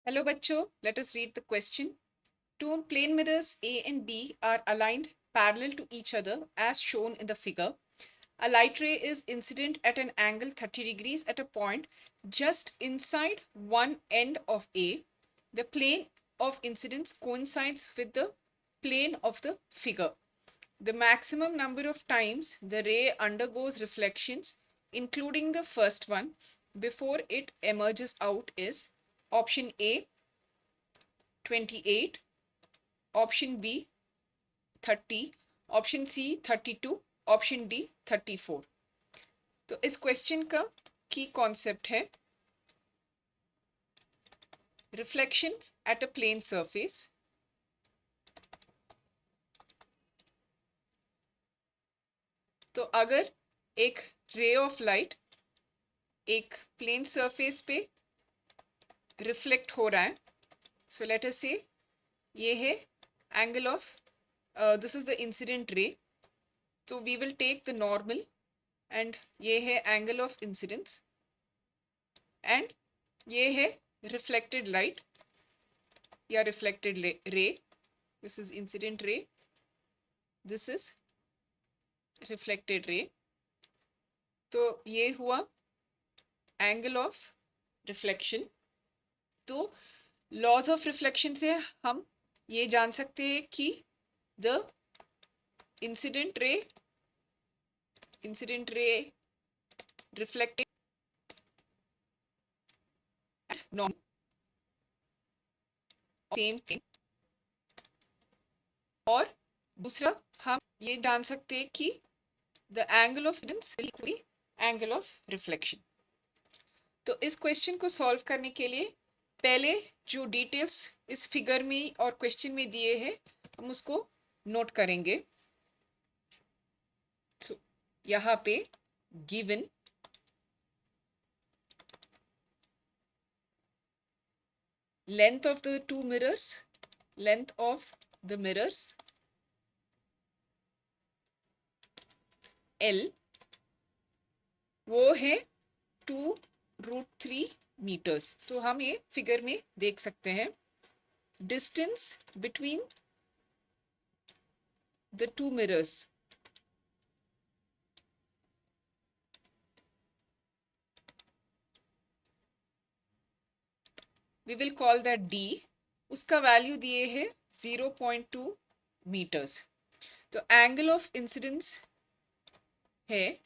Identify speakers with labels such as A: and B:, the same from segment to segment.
A: Hello bachcho, let us read the question. Two plane mirrors A and B are aligned parallel to each other as shown in the figure. A light ray is incident at an angle 30 degrees at a point just inside one end of A. The plane of incidence coincides with the plane of the figure. The maximum number of times the ray undergoes reflections, including the first one, before it emerges out is option A 28, option B 30, option C 32, option D 34। तो इस question का की concept है reflection at a plane surface. तो अगर एक ray of light एक plane surface पे रिफ्लेक्ट हो रहा है, सो लेट अस से ये है angle of this is the incident ray, तो we will take the normal and ये है एंगल ऑफ इंसिडेंस एंड ये है रिफ्लेक्टेड लाइट या reflected ray. This is incident ray, this is reflected ray. तो ये हुआ एंगल ऑफ रिफ्लेक्शन। तो लॉज ऑफ रिफ्लेक्शन से हम ये जान सकते हैं कि द इंसिडेंट रे रिफ्लेक्टेड नॉन सेम थिंग। और दूसरा हम ये जान सकते हैं कि the angle of incidence will equal angle of reflection. तो इस क्वेश्चन को सॉल्व करने के लिए पहले जो डिटेल्स इस फिगर में और क्वेश्चन में दिए हैं हम उसको नोट करेंगे। तो यहाँ पे given length of the two mirrors, length of the mirrors L, वो है 2√3 मीटर्स। तो हम ये फिगर में देख सकते हैं distance between the two mirrors we will call that D। उसका वैल्यू दिए है 0.2 मीटर्स। तो एंगल ऑफ इंसिडेंस है,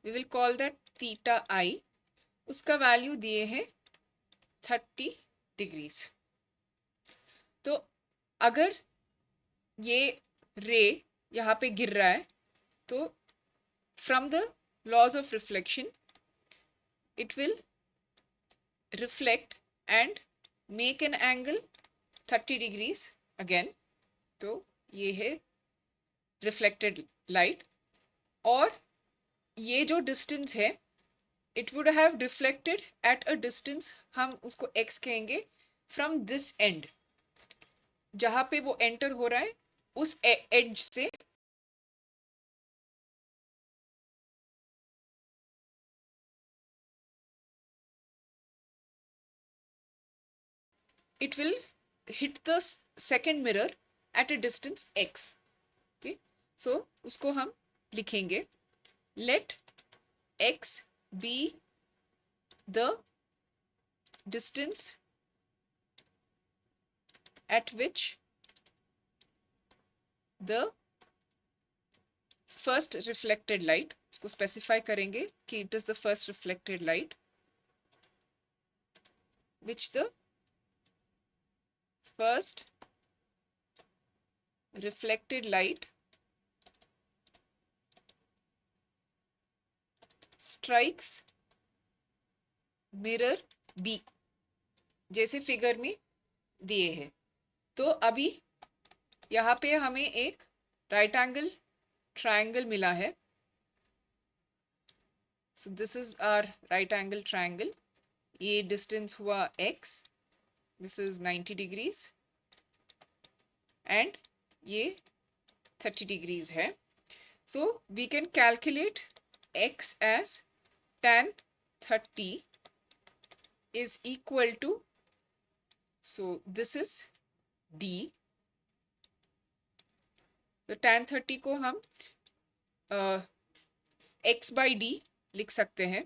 A: we will call that theta I। उसका वैल्यू दिए है 30 डिग्रीज। तो अगर ये रे यहाँ पे गिर रहा है तो from the laws of reflection it will reflect and make an angle 30 degrees again। तो ये है reflected light और ये जो distance है it would have reflected at a distance, हम उसको x कहेंगे, from this end, जहाँ पे वो enter हो रहा है उस edge से it will hit the second mirror at a distance x। okay, so उसको हम लिखेंगे let x be the distance at which the first reflected light, इसको specify करेंगे कि it is the first reflected light which the first reflected light strikes mirror B, जैसे figure में दिए हैं। तो अभी यहाँ पे हमें एक राइट एंगल ट्रायंगल मिला है। So this is our right angle triangle. ये डिस्टेंस हुआ x, this is 90 degrees and ये 30 डिग्रीज है। So we can calculate x as tan 30 is equal to, so this is D. तो tan 30 को हम x by d लिख सकते हैं.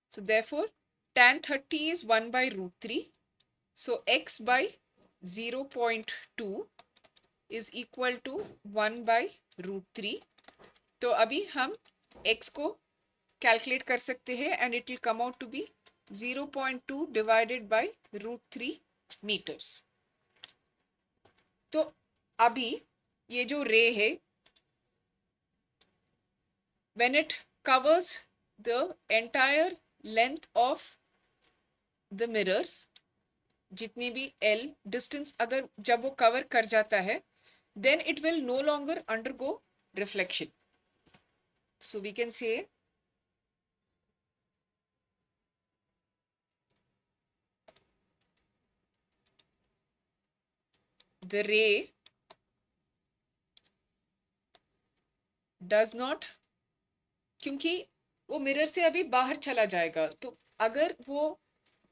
A: So therefore tan 30 is 1 by root 3. So x by 0.2 is equal to 1 by root 3. तो अभी हम x को कैलकुलेट कर सकते हैं and it will come out to be 0.2 divided by root 3 meters. तो अभी ये जो रे है, when it covers the entire length of the mirrors, जितनी भी L distance अगर जब वो कवर कर जाता है, then it will no longer undergo reflection. So we can say the ray does not, क्योंकि वो मिरर से अभी बाहर चला जाएगा, तो अगर वो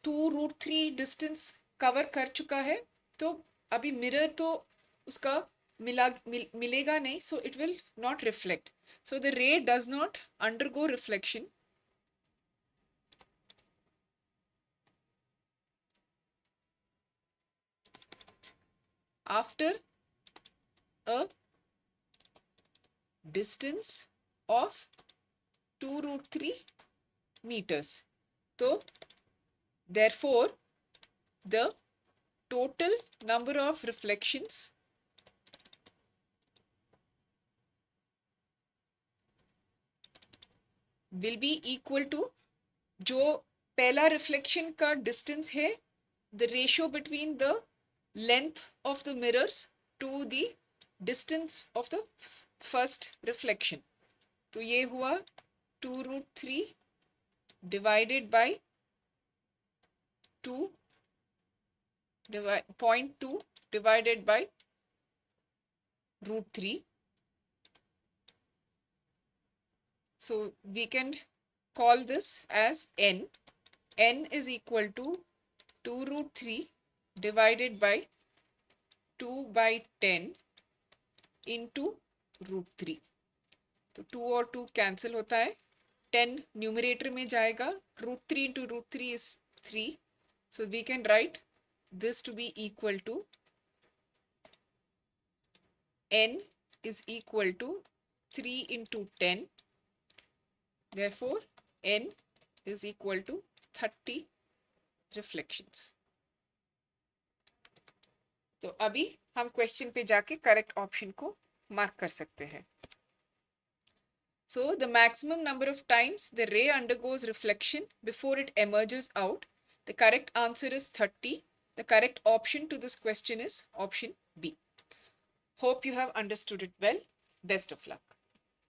A: 2√3 डिस्टेंस कवर कर चुका है तो अभी मिरर तो उसका मिलेगा नहीं, so it will not reflect. So the ray does not undergo reflection after a distance of 2√3 meters. So therefore the total number of reflections will be equal to, जो पहला रिफ्लेक्शन का डिस्टेंस है, the ratio between the length of the mirrors to the distance of the first reflection. तो ये हुआ 2√3 divided by 0.2 divided by root 3. So we can call this as n. N is equal to 2√3 divided by 2 by 10 into root 3. तो 2 और 2 cancel होता है, 10 numerator में जाएगा, root 3 into root 3 is 3. So we can write this to be equal to n is equal to 3 into 10. Therefore n is equal to 30 reflections. तो अभी हम question पे जाके करेक्ट ऑप्शन को मार्क कर सकते हैं. So the maximum number of times the ray undergoes reflection before it emerges out. The correct answer is 30. The correct option to this question is option B. Hope you have understood it well. Best of luck.